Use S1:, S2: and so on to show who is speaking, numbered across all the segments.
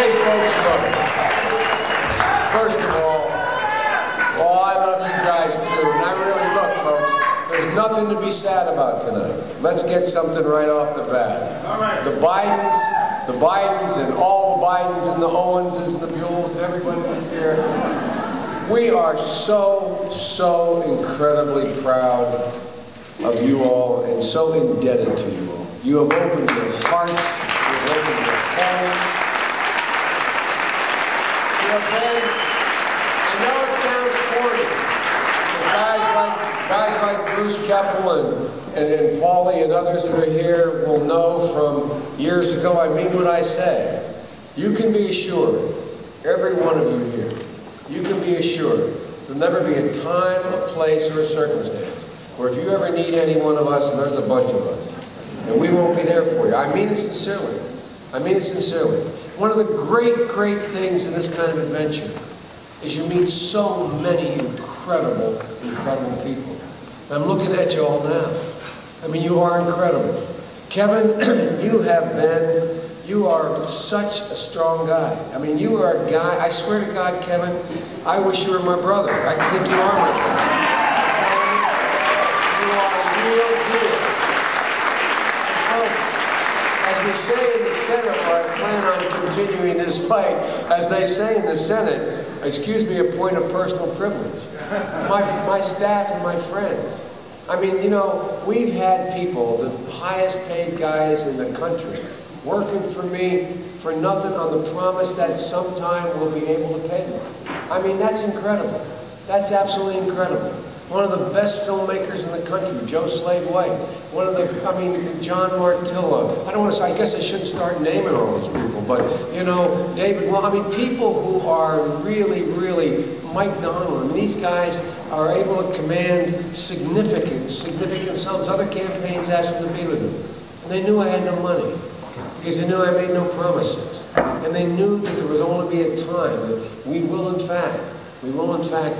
S1: Hey, folks, look. First of all, I love you guys too, and I really look, folks. There's nothing to be sad about tonight. Let's get something right off the bat.
S2: All right.
S1: The Bidens, and all the Bidens and the Owenses and the Buells and everybody that's here. We are so incredibly proud of you all and so indebted to you all. You have opened your hearts, you have opened your homes. You have been, I know it sounds corny, but guys like Bruce Keppel and Paulie and others that are here will know from years ago, I mean what I say. You can be assured, every one of you here, you can be assured there'll never be a time, a place, or a circumstance where if you ever need any one of us, and there's a bunch of us, and we won't be there for you. I mean it sincerely. I mean it sincerely. One of the great things in this kind of adventure is you meet so many incredible people. And I'm looking at you all now. I mean, you are incredible. Kevin, you are such a strong guy. I mean, you are a guy, I swear to God, Kevin, I wish you were my brother. I think you are my brother. You are a real deal. And folks, as we say in the Senate, where I plan on continuing this fight, as they say in the Senate, excuse me, a point of personal privilege. My staff and my friends. I mean, you know, we've had people, the highest paid guys in the country, working for me for nothing on the promise that sometime we'll be able to pay them. I mean, that's incredible. That's absolutely incredible. One of the best filmmakers in the country, Joe Slade White. John Martillo. I don't want to say, I guess I shouldn't start naming all these people, but, you know, David, well, I mean, people who are really, Mike Donald, and these guys are able to command significant sums. Other campaigns asked them to be with them. And they knew I had no money, because they knew I made no promises. And they knew that there would only be a time that we will in fact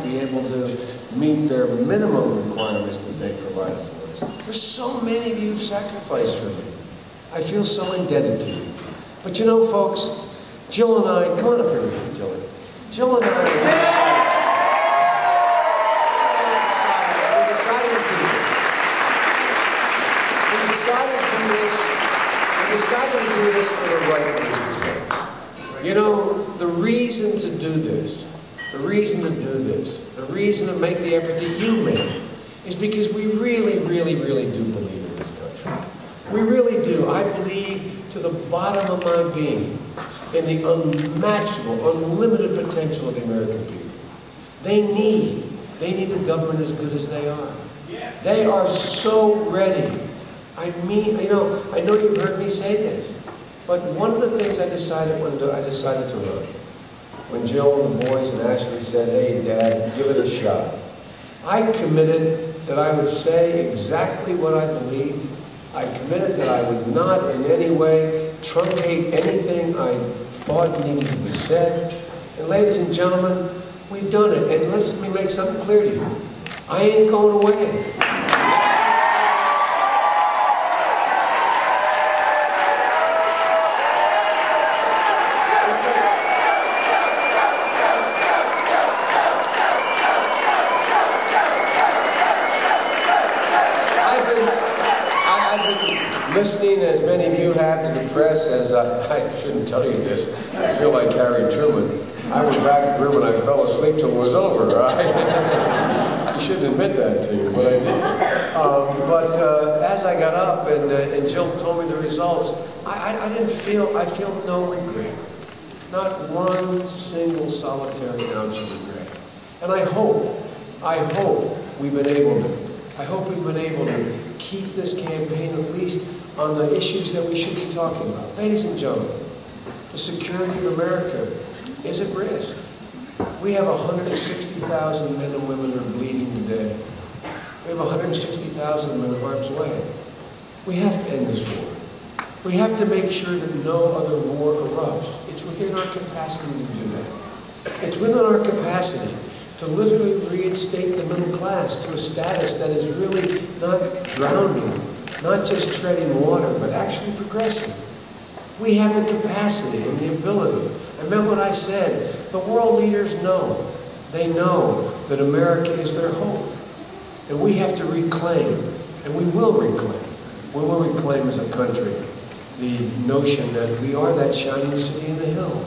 S1: be able to meet their minimum requirements that they provided for us. There's so many of you who've sacrificed for me. I feel so indebted to you. But you know, folks, Jill and I, come on up here with me, Jill. Jill and I, we decided to do this for the right reasons, folks. You know, the reason to do this, the reason to make the effort that you made, is because we really do believe in this country. We really do. I believe to the bottom of my being in the unmatchable, unlimited potential of the American people. They need a government as good as they are. They are so ready. I mean, you know, I know you've heard me say this, but one of the things I decided to run, when Jill and the boys and Ashley said, hey, Dad, give it a shot, I committed that I would say exactly what I believed. I committed that I would not in any way truncate anything I thought needed to be said. And ladies and gentlemen, we've done it. And let me make something clear to you. I ain't going away. Listening, as many of you have, to the press, as I shouldn't tell you this, I feel like Harry Truman. I went back to the room and I fell asleep till it was over, right? I shouldn't admit that to you, but I did. As I got up and Jill told me the results, I feel no regret. Not one single solitary ounce of regret. And I hope we've been able to keep this campaign at least on the issues that we should be talking about. Ladies and gentlemen, the security of America is at risk. We have 160,000 men and women who are bleeding today. We have 160,000 men in harm's way. We have to end this war. We have to make sure that no other war erupts. It's within our capacity to do that. It's within our capacity to literally reinstate the middle class to a status that is really not drowning, not just treading water, but actually progressing. We have the capacity and the ability I meant what I said. The world leaders know. They know that America is their hope. And we have to reclaim, and we will reclaim as a country the notion that we are that shining city in the hill.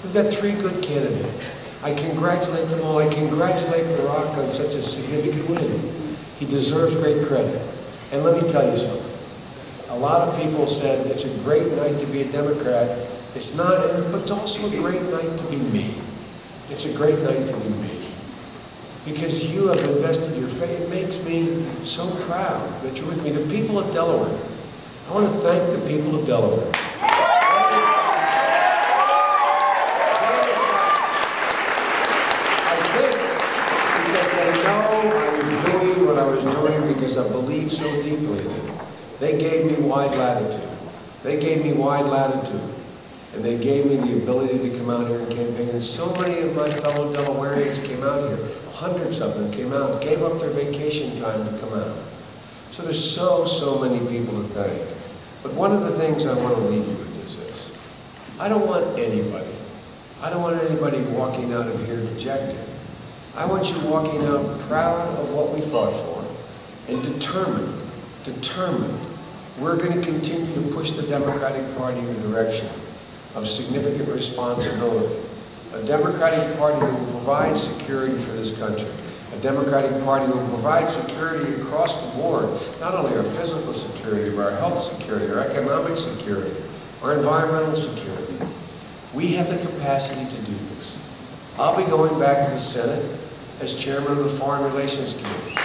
S1: We've got 3 good candidates. I congratulate them all. I congratulate Barack on such a significant win. He deserves great credit. And let me tell you something. A lot of people said it's a great night to be a Democrat. It's not, but it's also a great night to be me. It's a great night to be me. Because you have invested your faith. It makes me so proud that you're with me. The people of Delaware. I want to thank the people of Delaware. I think because they know I was doing what I was doing because I believe so deeply in it. They gave me wide latitude. They gave me wide latitude. And they gave me the ability to come out here and campaign. And so many of my fellow Delawareans came out here. Hundreds of them came out, gave up their vacation time to come out. So there's so many people to thank. But one of the things I want to leave you with is this. I don't want anybody walking out of here dejected. I want you walking out proud of what we fought for and determined. We're going to continue to push the Democratic Party in the direction of significant responsibility. A Democratic Party that will provide security for this country. A Democratic Party that will provide security across the board, not only our physical security, but our health security, our economic security, our environmental security. We have the capacity to do this. I'll be going back to the Senate as chairman of the Foreign Relations Committee.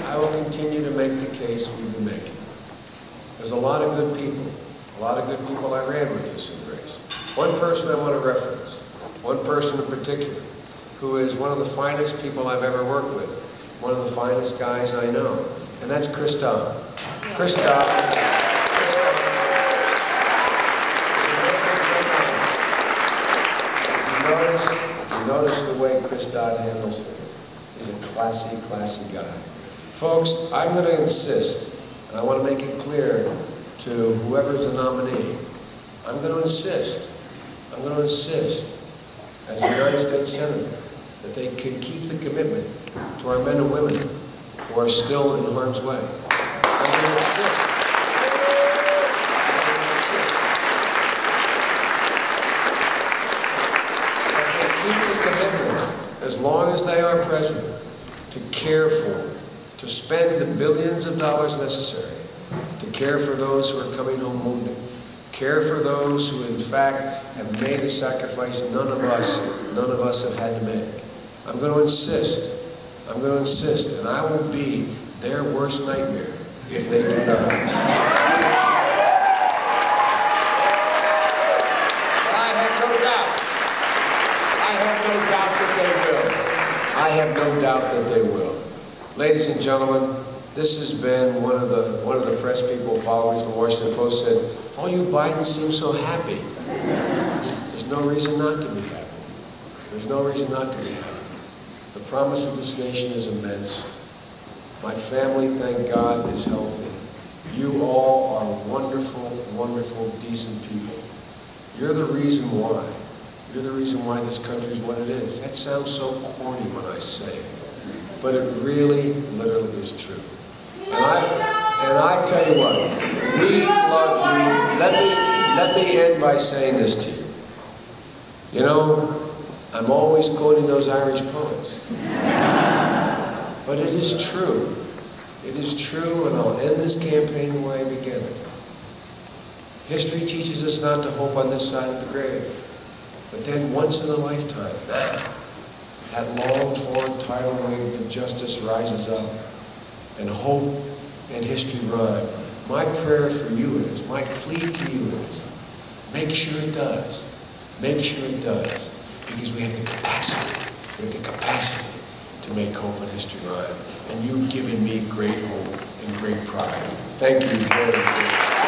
S1: I will continue to make the case we've been making. There's a lot of good people I ran with this race. One person I want to reference, one person in particular, who is one of the finest people I've ever worked with, one of the finest guys I know, and that's Chris Dodd. Chris Dodd. If you notice the way Chris Dodd handles things, he's a classy guy. Folks, I'm going to insist, and I want to make it clear to whoever's the nominee, I'm going to insist as a United States Senator that they can keep the commitment to our men and women who are still in harm's way. I'm going to insist. That they keep the commitment, as long as they are president, to care for, to spend the billions of dollars necessary to care for those who are coming home wounded, care for those who in fact have made a sacrifice none of us have had to make. I'm going to insist, and I will be their worst nightmare if they do not. But I have no doubt that they will. Ladies and gentlemen, this has been one of the press people, followers of the Washington Post said, "Oh, you Biden seem so happy." There's no reason not to be happy. There's no reason not to be happy. The promise of this nation is immense. My family, thank God, is healthy. You all are wonderful, decent people. You're the reason why. You're the reason why this country is what it is. That sounds so corny when I say it, but it really, literally is true. And I tell you what, we love you. Let me end by saying this to you. You know, I'm always quoting those Irish poets. But it is true. It is true, and I'll end this campaign the way I began it. History teaches us not to hope on this side of the grave. But then once in a lifetime, that long-form tidal wave of justice rises up, and hope and history rhyme. My prayer for you is, my plea to you is, make sure it does. Make sure it does. Because we have the capacity to make hope and history rhyme. And you've given me great hope and great pride. Thank you very much.